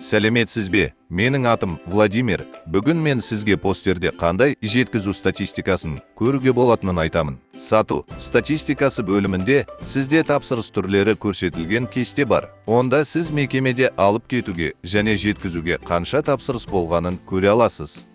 Сәлеметсіз бе? Менің атым Владимир. Бүгін мен сізге постерде қандай жеткізу статистикасын көруге болатынын айтамын. Сату статистикасы бөлімінде сізде тапсырыс түрлері көрсетілген кесте бар. Онда сіз мекемеде алып кетуге және жеткізуге қанша тапсырыс болғанын көре аласыз.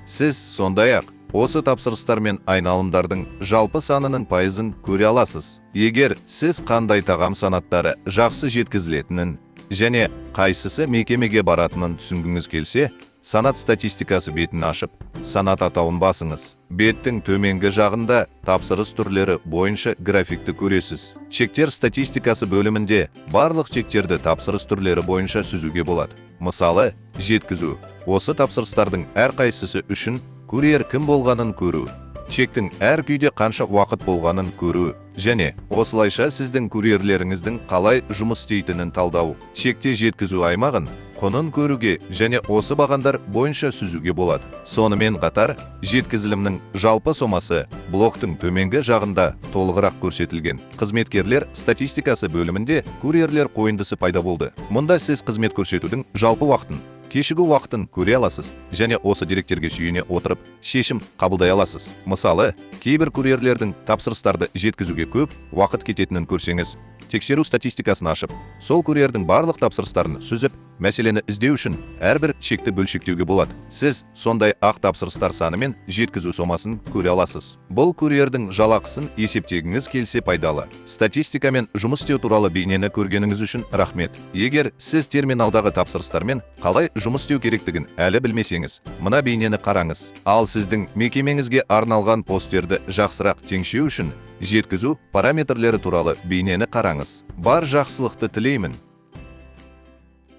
Сіз сондай-ақ осы тапсырыстар мен айналымдардың жалпы санының пайызын көре аласыз. Егер сіз қандай тағам санаттары жақсы жеткізілетінін және қайсысы мекемеге баратынын түсінгіңіз келсе, санат статистикасы бетін ашып, санат атауын басыңыз. Беттің төменгі жағында тапсырыс түрлері бойынша графикті көресіз. Чектер статистикасы бөлімінде барлық чектерді тапсырыс түрлері бойынша сүзуге болады. Мысалы, жеткізу. Осы тапсырыстардың әрқайсысы үшін курьер кім болғанын көру, чектің әр күйде қанша уақыт болғанын көру, және осылайша сіздің курьерлеріңіздің қалай жұмыс істейтінін талдау. Чекте жеткізу аймағын, құнын көруге және осы бағандар бойынша сүзуге болады. Сонымен қатар, жеткізілімнің жалпы сомасы блоктың төменгі жағында толығырақ көрсетілген. Қызметкерлер статистикасы бөлімінде курьерлер қойындысы пайда болды. Мұнда сіз қызмет көрсетудің жалпы уақытын, кешігу уақытын көре аласыз және осы деректерге сүйене отырып шешім қабылдай аласыз. Мысалы, кейбір курьерлердің тапсырыстарды жеткізуге көп уақыт кететінін көрсеңіз, тексеру статистикасын ашып, сол курьердің барлық тапсырыстарын сүзіп, мәселені іздеу үшін әрбір чекті бөлшектеуге болады. Сіз сондай ақ тапсырыстар саны мен жеткізу сомасын көре аласыз. Бұл курьердің жалақысын есептегіңіз келсе пайдалы. Статистикамен жұмыс істеу туралы бейнені көргеніңіз үшін рахмет. Егер сіз терминалдағы тапсырыстармен қалай жұмыс істеу керектігін әлі білмесеңіз, мына бейнені қараңыз. Ал сіздің мекемеңізге арналған постерді жақсырақ теңшеу үшін жеткізу параметрлері туралы бейнені қараңыз. Бар жақсылықты тілеймін.